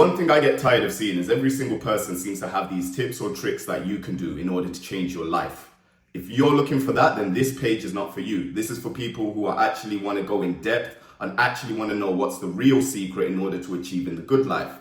One thing I get tired of seeing is every single person seems to have these tips or tricks that you can do in order to change your life. If you're looking for that, then this page is not for you. This is for people who are actually want to go in depth and actually want to know what's the real secret in order to achieving the good life.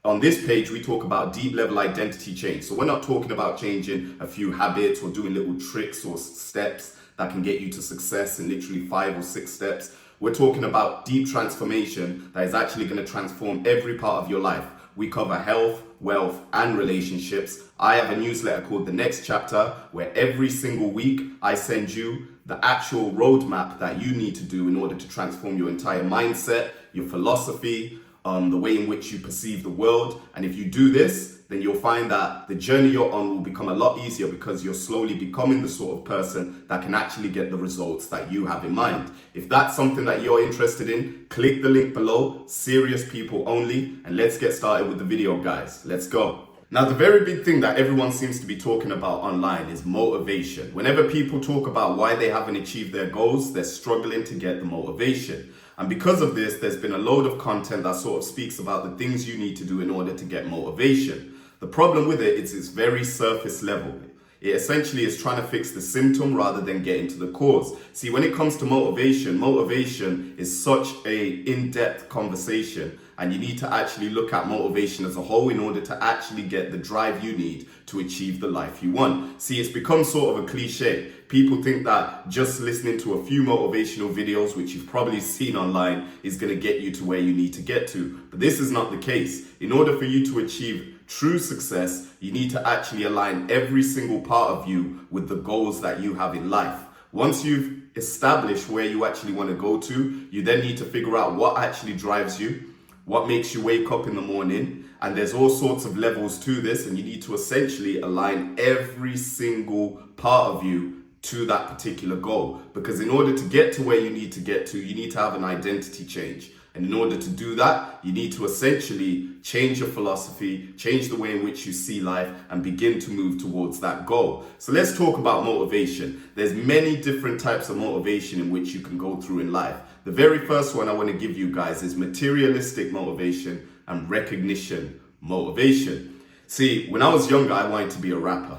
On this page, we talk about deep level identity change. So we're not talking about changing a few habits or doing little tricks or steps that can get you to success in literally 5 or 6 steps. We're talking about deep transformation that is actually going to transform every part of your life. We cover health, wealth, and relationships. I have a newsletter called The Next Chapter, where every single week I send you the actual roadmap that you need to do in order to transform your entire mindset, your philosophy, the way in which you perceive the world. And if you do this, then you'll find that the journey you're on will become a lot easier because you're slowly becoming the sort of person that can actually get the results that you have in mind. If that's something that you're interested in, click the link below, serious people only, and let's get started with the video, guys. Let's go. Now, the very big thing that everyone seems to be talking about online is motivation. Whenever people talk about why they haven't achieved their goals, they're struggling to get the motivation. And because of this, there's been a load of content that sort of speaks about the things you need to do in order to get motivation. The problem with it is it's very surface level. It essentially is trying to fix the symptom rather than getting to the cause. See, when it comes to motivation is such a in-depth conversation, and you need to actually look at motivation as a whole in order to actually get the drive you need to achieve the life you want. See, it's become sort of a cliche. People think that just listening to a few motivational videos, which you've probably seen online, is going to get you to where you need to get to. But this is not the case. In order for you to achieve true success, you need to actually align every single part of you with the goals that you have in life. Once you've established where you actually want to go to, you then need to figure out what actually drives you, what makes you wake up in the morning. And there's all sorts of levels to this, and you need to essentially align every single part of you to that particular goal. Because in order to get to where you need to get to, you need to have an identity change. And in order to do that, you need to essentially change your philosophy, change the way in which you see life, and begin to move towards that goal. So let's talk about motivation. There's many different types of motivation in which you can go through in life. The very first one I want to give you guys is materialistic motivation and recognition motivation. See, when I was younger, I wanted to be a rapper.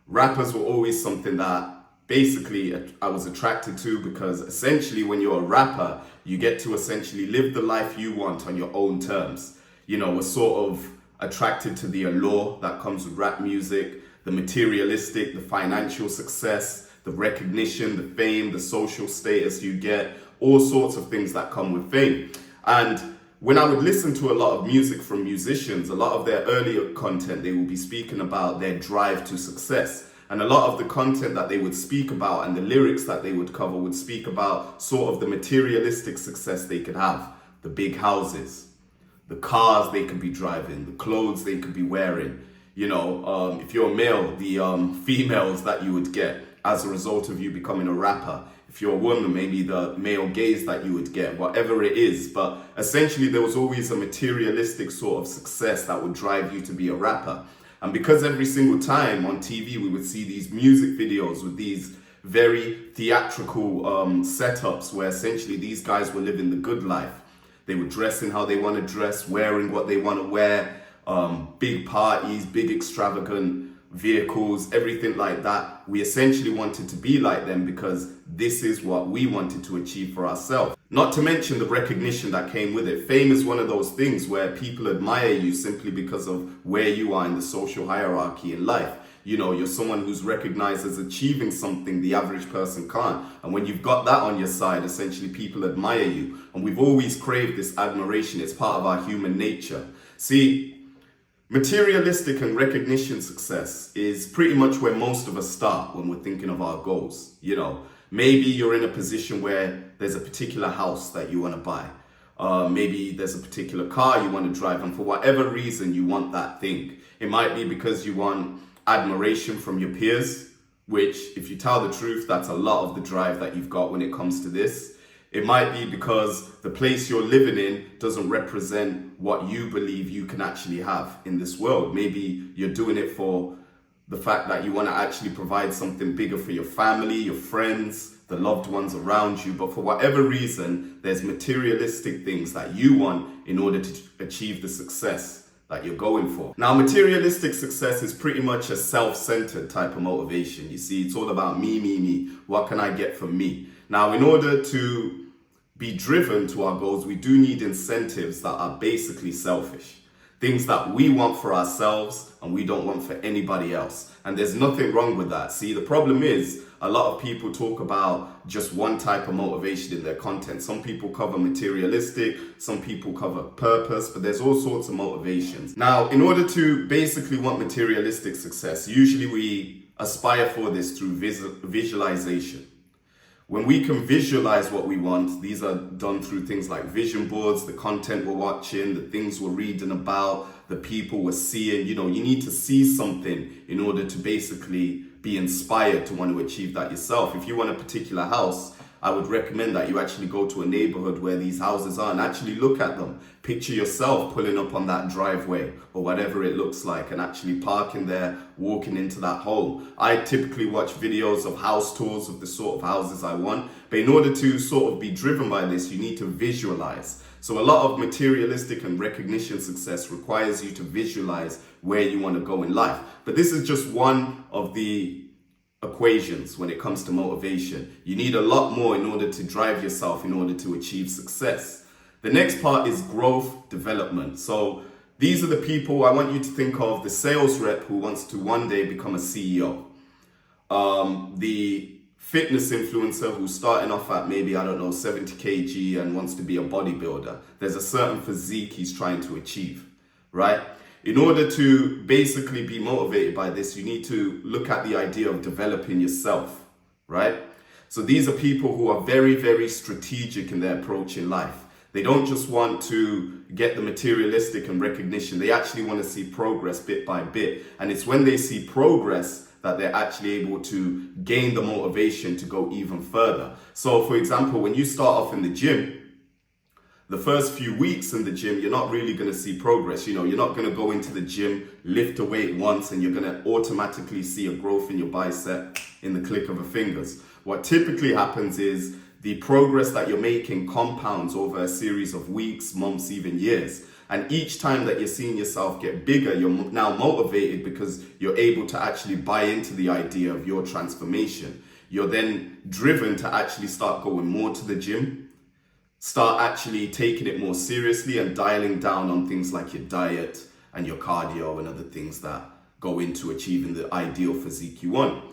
Rappers were always something that basically I was attracted to, because essentially when you're a rapper, you get to essentially live the life you want on your own terms. You know, we're sort of attracted to the allure that comes with rap music, the materialistic, the financial success, the recognition, the fame, the social status you get, all sorts of things that come with fame. And when I would listen to a lot of music from musicians, a lot of their earlier content, they will be speaking about their drive to success. And a lot of the content that they would speak about and the lyrics that they would cover would speak about sort of the materialistic success they could have. The big houses, the cars they could be driving, the clothes they could be wearing. You know, if you're a male, the females that you would get as a result of you becoming a rapper. If you're a woman, maybe the male gaze that you would get, whatever it is. But essentially, there was always a materialistic sort of success that would drive you to be a rapper. And because every single time on TV we would see these music videos with these very theatrical setups where essentially these guys were living the good life. They were dressing how they want to dress, wearing what they want to wear, big parties, big extravagant vehicles, everything like that. We essentially wanted to be like them because this is what we wanted to achieve for ourselves. Not to mention the recognition that came with it. Fame is one of those things where people admire you simply because of where you are in the social hierarchy in life. You know, you're someone who's recognized as achieving something the average person can't. And when you've got that on your side, essentially people admire you. And we've always craved this admiration. It's part of our human nature. See, materialistic and recognition success is pretty much where most of us start when we're thinking of our goals. You know, maybe you're in a position where there's a particular house that you want to buy. Maybe there's a particular car you want to drive, and for whatever reason you want that thing. It might be because you want admiration from your peers, which, if you tell the truth, that's a lot of the drive that you've got when it comes to this. It might be because the place you're living in doesn't represent what you believe you can actually have in this world. Maybe you're doing it for the fact that you want to actually provide something bigger for your family, your friends, the loved ones around you. But for whatever reason, there's materialistic things that you want in order to achieve the success that you're going for. Now, materialistic success is pretty much a self-centered type of motivation. You see, it's all about me, me, me. What can I get from me? Now, in order to be driven to our goals, we do need incentives that are basically selfish. Things that we want for ourselves and we don't want for anybody else. And there's nothing wrong with that. See, the problem is a lot of people talk about just one type of motivation in their content. Some people cover materialistic, some people cover purpose, but there's all sorts of motivations. Now, in order to basically want materialistic success, usually we aspire for this through visualization. When we can visualize what we want, these are done through things like vision boards, the content we're watching, the things we're reading about, the people we're seeing. You need to see something in order to basically be inspired to want to achieve that yourself. If you want a particular house, I would recommend that you actually go to a neighborhood where these houses are and actually look at them. Picture yourself pulling up on that driveway or whatever it looks like and actually parking there, walking into that home. I typically watch videos of house tours of the sort of houses I want, but in order to sort of be driven by this, you need to visualize. So a lot of materialistic and recognition success requires you to visualize where you want to go in life. But this is just one of the equations when it comes to motivation. You need a lot more in order to drive yourself in order to achieve success. The next part is growth development. So these are the people I want you to think of: the sales rep who wants to one day become a CEO, the fitness influencer who's starting off at maybe, 70 kg and wants to be a bodybuilder. There's a certain physique he's trying to achieve, right? In order to basically be motivated by this, you need to look at the idea of developing yourself, right? So these are people who are very, very strategic in their approach in life. They don't just want to get the materialistic and recognition. They actually want to see progress bit by bit. And it's when they see progress that they're actually able to gain the motivation to go even further. So for example, when you start off in the gym, the first few weeks in the gym, you're not really going to see progress. You're not going to go into the gym, lift a weight once, and you're going to automatically see a growth in your bicep in the click of a fingers. What typically happens is the progress that you're making compounds over a series of weeks, months, even years. And each time that you're seeing yourself get bigger, you're now motivated because you're able to actually buy into the idea of your transformation. You're then driven to actually start going more to the gym, start actually taking it more seriously and dialing down on things like your diet and your cardio and other things that go into achieving the ideal physique you want.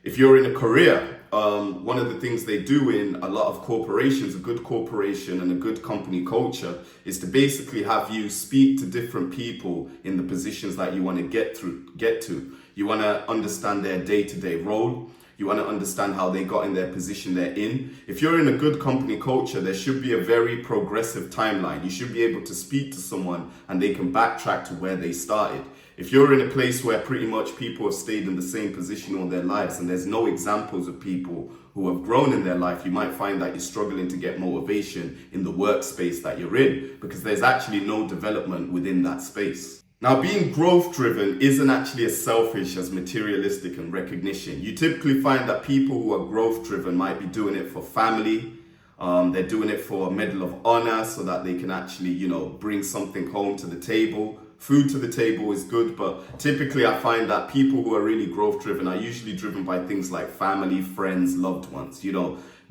If you're in a career, one of the things they do in a lot of corporations, a good corporation and a good company culture, is to basically have you speak to different people in the positions that you want to get to. You want to understand their day-to-day role. You want to understand how they got in their position they're in. If you're in a good company culture, there should be a very progressive timeline. You should be able to speak to someone and they can backtrack to where they started. If you're in a place where pretty much people have stayed in the same position all their lives and there's no examples of people who have grown in their life, you might find that you're struggling to get motivation in the workspace that you're in because there's actually no development within that space. Now, being growth driven isn't actually as selfish as materialistic and recognition. You typically find that people who are growth driven might be doing it for family. They're doing it for a medal of honor so that they can actually, bring something home to the table. Food to the table is good, but typically I find that people who are really growth driven are usually driven by things like family, friends, loved ones.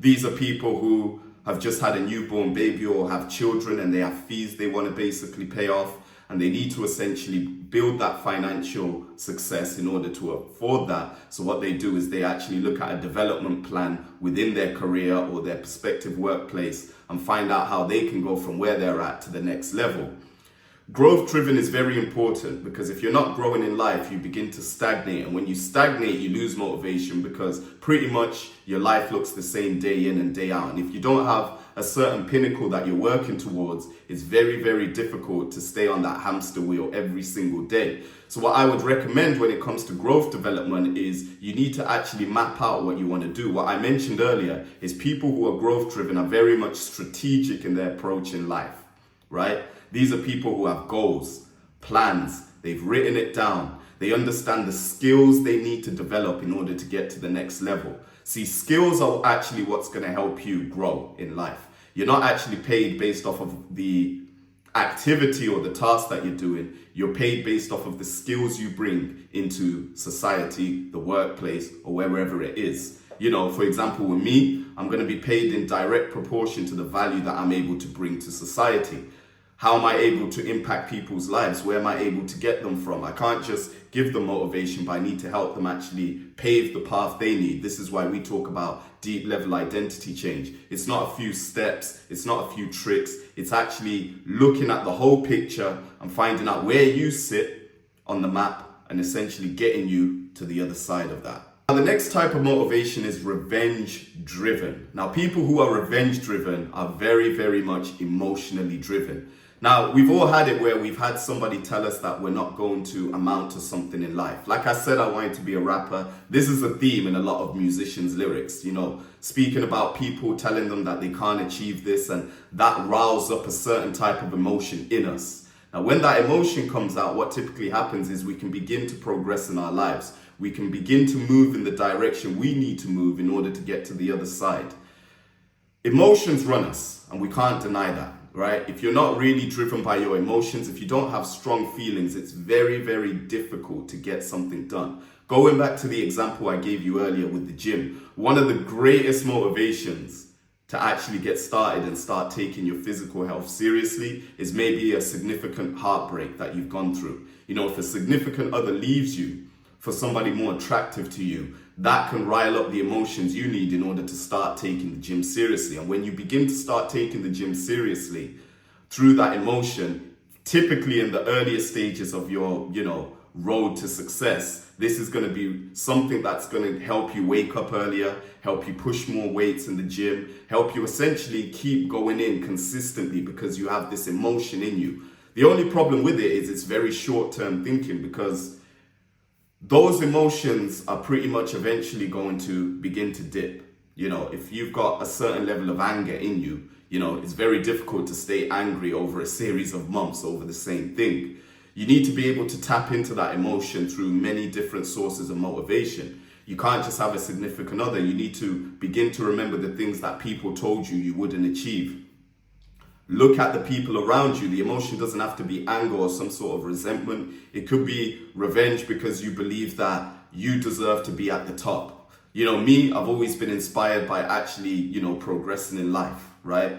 These are people who have just had a newborn baby or have children and they have fees they want to basically pay off. And they need to essentially build that financial success in order to afford that. So what they do is they actually look at a development plan within their career or their prospective workplace and find out how they can go from where they're at to the next level. Growth driven is very important because if you're not growing in life, you begin to stagnate. And when you stagnate, you lose motivation because pretty much your life looks the same day in and day out. And if you don't have a certain pinnacle that you're working towards, it's very, very difficult to stay on that hamster wheel every single day. So what I would recommend when it comes to growth development is you need to actually map out what you want to do. What I mentioned earlier is people who are growth driven are very much strategic in their approach in life, right? These are people who have goals, plans, they've written it down. They understand the skills they need to develop in order to get to the next level. See, skills are actually what's going to help you grow in life. You're not actually paid based off of the activity or the task that you're doing, you're paid based off of the skills you bring into society, the workplace, or wherever it is. You know, for example, with me, I'm going to be paid in direct proportion to the value that I'm able to bring to society. How am I able to impact people's lives? Where am I able to get them from? I can't just give them motivation, but I need to help them actually pave the path they need. This is why we talk about deep level identity change. It's not a few steps, it's not a few tricks, it's actually looking at the whole picture and finding out where you sit on the map and essentially getting you to the other side of that. Now, the next type of motivation is revenge driven. Now, people who are revenge driven are very, very much emotionally driven. Now, we've all had it where we've had somebody tell us that we're not going to amount to something in life. Like I said, I wanted to be a rapper. This is a theme in a lot of musicians' lyrics, you know, speaking about people telling them that they can't achieve this, and that riles up a certain type of emotion in us. Now, when that emotion comes out, what typically happens is we can begin to progress in our lives. We can begin to move in the direction we need to move in order to get to the other side. Emotions run us, and we can't deny that. Right? If you're not really driven by your emotions, if you don't have strong feelings, it's very, very difficult to get something done. Going back to the example I gave you earlier with the gym, one of the greatest motivations to actually get started and start taking your physical health seriously is maybe a significant heartbreak that you've gone through. You know, if a significant other leaves you for somebody more attractive to you, that can rile up the emotions you need in order to start taking the gym seriously. And when you begin to start taking the gym seriously through that emotion, typically in the earlier stages of your, road to success, this is going to be something that's going to help you wake up earlier, help you push more weights in the gym, help you essentially keep going in consistently because you have this emotion in you. The only problem with it is it's very short-term thinking, because those emotions are pretty much eventually going to begin to dip. You know, if you've got a certain level of anger in you, it's very difficult to stay angry over a series of months over the same thing. You need to be able to tap into that emotion through many different sources of motivation. You can't just have a significant other. You need to begin to remember the things that people told you you wouldn't achieve. Look at the people around you. The emotion doesn't have to be anger or some sort of resentment. It could be revenge because you believe that you deserve to be at the top. You know, me, I've always been inspired by actually, progressing in life, right?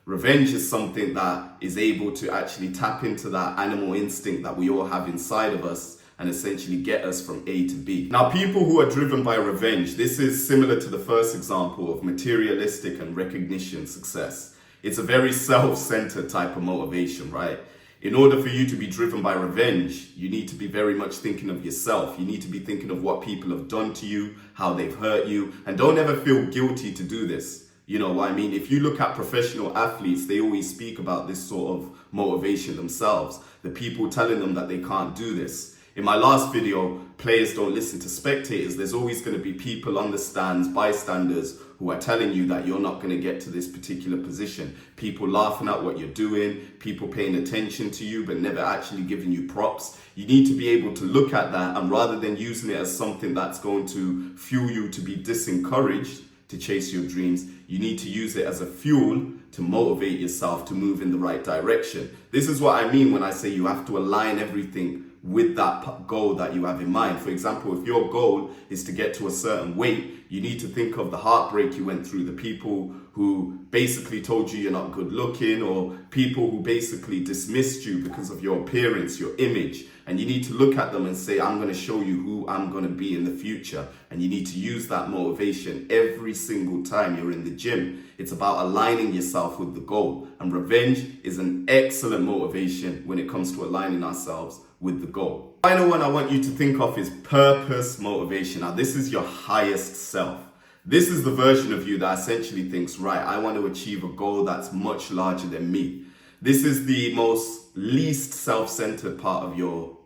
Revenge is something that is able to actually tap into that animal instinct that we all have inside of us and essentially get us from A to B. Now, people who are driven by revenge, this is similar to the first example of materialistic and recognition success. It's a very self-centered type of motivation, right? In order for you to be driven by revenge, you need to be very much thinking of yourself. You need to be thinking of what people have done to you, how they've hurt you, and don't ever feel guilty to do this. You know what I mean? If you look at professional athletes, they always speak about this sort of motivation themselves. The people telling them that they can't do this. In my last video, players don't listen to spectators. There's always going to be people on the stands, bystanders, who are telling you that you're not going to get to this particular position. People laughing at what you're doing, people paying attention to you, but never actually giving you props. You need to be able to look at that, and rather than using it as something that's going to fuel you to be disencouraged to chase your dreams, you need to use it as a fuel to motivate yourself to move in the right direction. This is what I mean when I say you have to align everything with that goal that you have in mind. For example, if your goal is to get to a certain weight, you need to think of the heartbreak you went through, the people who basically told you you're not good looking, or people who basically dismissed you because of your appearance, your image. And you need to look at them and say, I'm going to show you who I'm going to be in the future. And you need to use that motivation every single time you're in the gym. It's about aligning yourself with the goal. And revenge is an excellent motivation when it comes to aligning ourselves with the goal. Final one I want you to think of is purpose motivation. Now, this is your highest self. This is the version of you that essentially thinks, right, I want to achieve a goal that's much larger than me. This is the most least self-centered part of your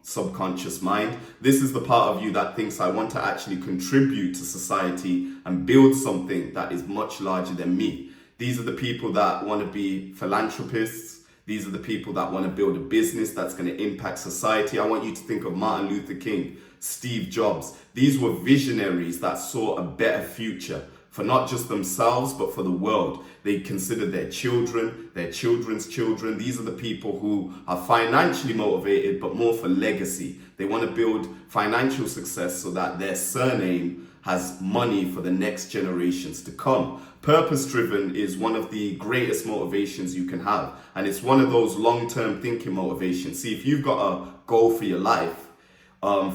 subconscious mind. This is the part of you that thinks, I want to actually contribute to society and build something that is much larger than me. These are the people that want to be philanthropists. These are the people that want to build a business that's going to impact society. I want you to think of Martin Luther King, Steve Jobs. These were visionaries that saw a better future for not just themselves, but for the world. They consider their children, their children's children. These are the people who are financially motivated, but more for legacy. They want to build financial success so that their surname has money for the next generations to come. Purpose-driven is one of the greatest motivations you can have. And it's one of those long-term thinking motivations. See, if you've got a goal for your life,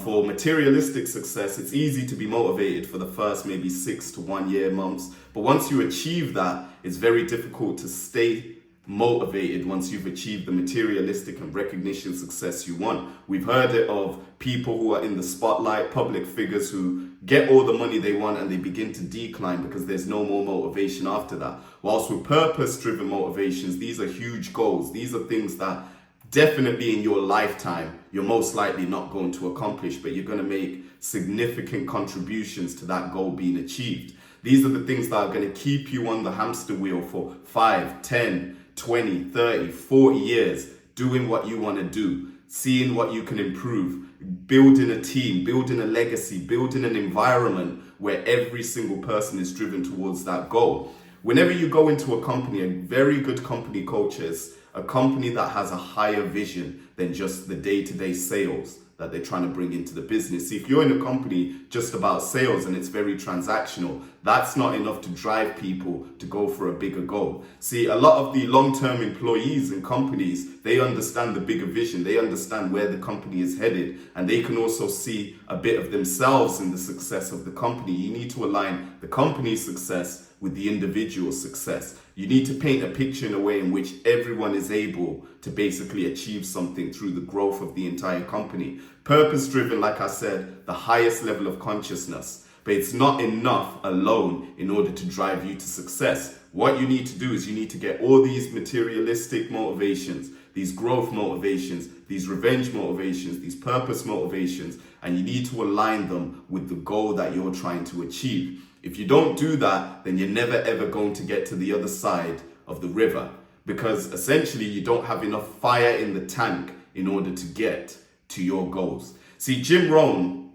for materialistic success, it's easy to be motivated for the first maybe 6 to 1 year months. But once you achieve that, it's very difficult to stay motivated once you've achieved the materialistic and recognition success you want. We've heard it of people who are in the spotlight, public figures who get all the money they want and they begin to decline because there's no more motivation after that. Whilst with purpose-driven motivations, these are huge goals. These are things that definitely in your lifetime, you're most likely not going to accomplish, but you're going to make significant contributions to that goal being achieved. These are the things that are going to keep you on the hamster wheel for 5, 10, 20, 30, 40 years, doing what you want to do, seeing what you can improve, building a team, building a legacy, building an environment where every single person is driven towards that goal. Whenever you go into a company, a very good company culture is a company that has a higher vision than just the day-to-day sales that they're trying to bring into the business. See, if you're in a company just about sales and it's very transactional, that's not enough to drive people to go for a bigger goal. See, a lot of the long-term employees in companies, they understand the bigger vision. They understand where the company is headed, and they can also see a bit of themselves in the success of the company. You need to align the company's success with the individual success. You need to paint a picture in a way in which everyone is able to basically achieve something through the growth of the entire company. Purpose-driven, like I said, the highest level of consciousness. But it's not enough alone in order to drive you to success. What you need to do is you need to get all these materialistic motivations, these growth motivations, these revenge motivations, these purpose motivations, and you need to align them with the goal that you're trying to achieve. If you don't do that, then you're never ever going to get to the other side of the river, because essentially you don't have enough fire in the tank in order to get to your goals. See, Jim Rohn,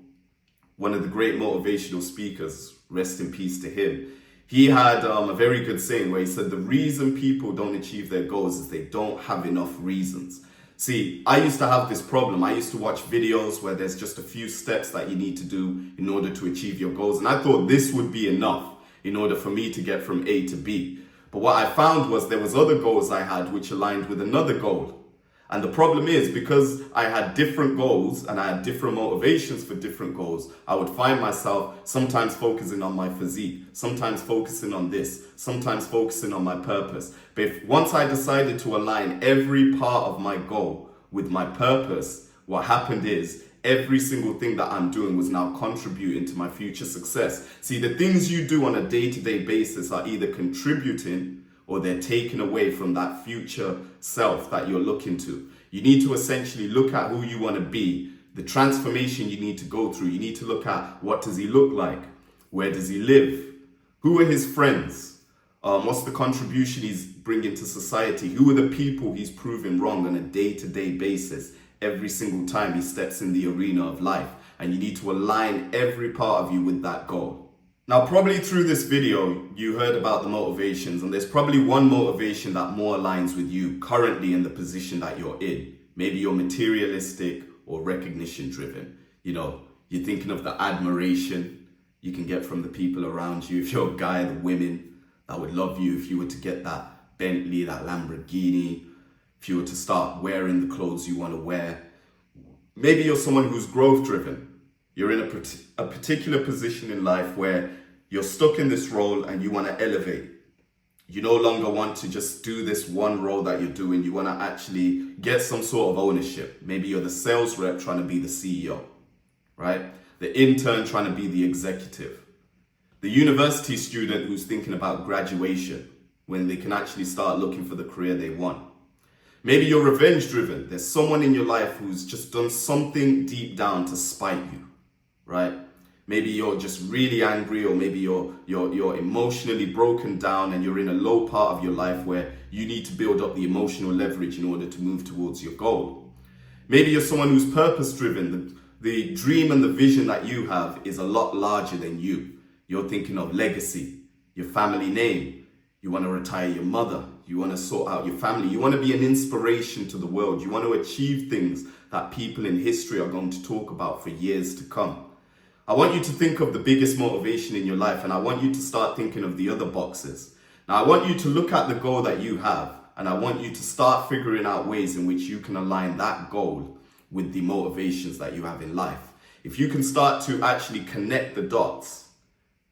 one of the great motivational speakers, rest in peace to him, he had a very good saying where he said the reason people don't achieve their goals is they don't have enough reasons. See, I used to have this problem. I used to watch videos where there's just a few steps that you need to do in order to achieve your goals. And I thought this would be enough in order for me to get from A to B. But what I found was there was other goals I had which aligned with another goal. And the problem is, because I had different goals and I had different motivations for different goals, I would find myself sometimes focusing on my physique, sometimes focusing on this, sometimes focusing on my purpose. But once I decided to align every part of my goal with my purpose, what happened is every single thing that I'm doing was now contributing to my future success. See, the things you do on a day-to-day basis are either contributing or they're taken away from that future self that you're looking to. You need to essentially look at who you want to be, the transformation you need to go through. You need to look at what does he look like? Where does he live? Who are his friends? What's the contribution he's bringing to society? Who are the people he's proving wrong on a day-to-day basis every single time he steps in the arena of life? And you need to align every part of you with that goal. Now, probably through this video, you heard about the motivations, and there's probably one motivation that more aligns with you currently in the position that you're in. Maybe you're materialistic or recognition driven. You know, you're thinking of the admiration you can get from the people around you. If you're a guy, the women that would love you if you were to get that Bentley, that Lamborghini, if you were to start wearing the clothes you want to wear. Maybe you're someone who's growth driven. You're in a particular position in life where you're stuck in this role and you want to elevate. You no longer want to just do this one role that you're doing. You want to actually get some sort of ownership. Maybe you're the sales rep trying to be the CEO, right? The intern trying to be the executive. The university student who's thinking about graduation when they can actually start looking for the career they want. Maybe you're revenge driven. There's someone in your life who's just done something deep down to spite you. Right? Maybe you're just really angry, or maybe you're emotionally broken down and you're in a low part of your life where you need to build up the emotional leverage in order to move towards your goal. Maybe you're someone who's purpose driven. The dream and the vision that you have is a lot larger than you. You're thinking of legacy. your family name. You want to retire your mother. You want to sort out your family. You want to be an inspiration to the world. You want to achieve things that people in history are going to talk about for years to come. I want you to think of the biggest motivation in your life, and I want you to start thinking of the other boxes. Now, I want you to look at the goal that you have, and I want you to start figuring out ways in which you can align that goal with the motivations that you have in life. If you can start to actually connect the dots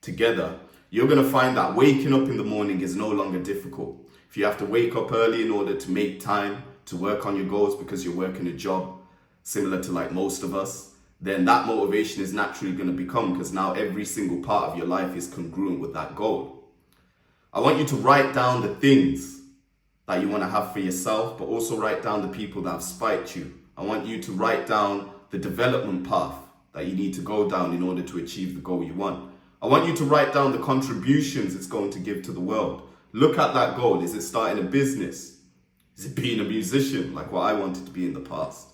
together, you're going to find that waking up in the morning is no longer difficult. If you have to wake up early in order to make time to work on your goals because you're working a job similar to like most of us, then that motivation is naturally going to become, because now every single part of your life is congruent with that goal. I want you to write down the things that you want to have for yourself, but also write down the people that have spiked you. I want you to write down the development path that you need to go down in order to achieve the goal you want. I want you to write down the contributions it's going to give to the world. Look at that goal. Is it starting a business? Is it being a musician like what I wanted to be in the past?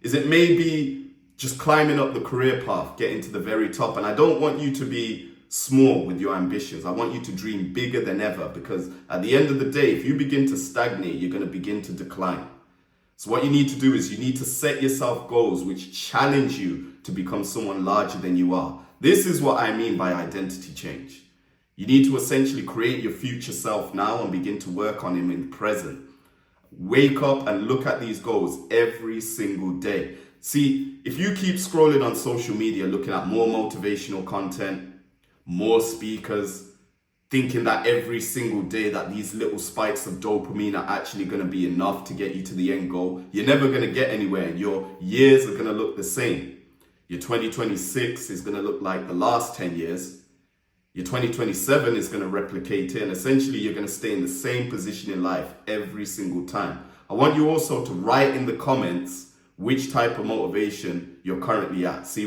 Is it maybe just climbing up the career path, getting to the very top? And I don't want you to be small with your ambitions. I want you to dream bigger than ever, because at the end of the day, if you begin to stagnate, you're going to begin to decline. So what you need to do is you need to set yourself goals which challenge you to become someone larger than you are. This is what I mean by identity change. You need to essentially create your future self now and begin to work on him in the present. Wake up and look at these goals every single day. See, if you keep scrolling on social media, looking at more motivational content, more speakers, thinking that every single day that these little spikes of dopamine are actually going to be enough to get you to the end goal, you're never going to get anywhere. Your years are going to look the same. Your 2026 is going to look like the last 10 years. Your 2027 is going to replicate it, and essentially you're going to stay in the same position in life every single time. I want you also to write in the comments which type of motivation you're currently at. See,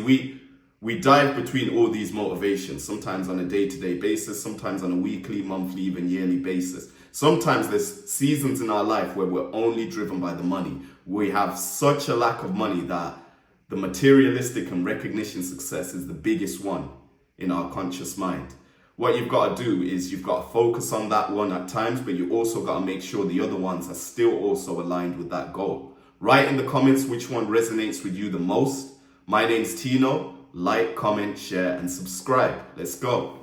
we dive between all these motivations, sometimes on a day-to-day basis, sometimes on a weekly, monthly, even yearly basis. Sometimes there's seasons in our life where we're only driven by the money. We have such a lack of money that the materialistic and recognition success is the biggest one in our conscious mind. What you've got to do is you've got to focus on that one at times, but you also got to make sure the other ones are still also aligned with that goal. Write in the comments which one resonates with you the most. My name's Tino. Like, comment, share, and subscribe. Let's go.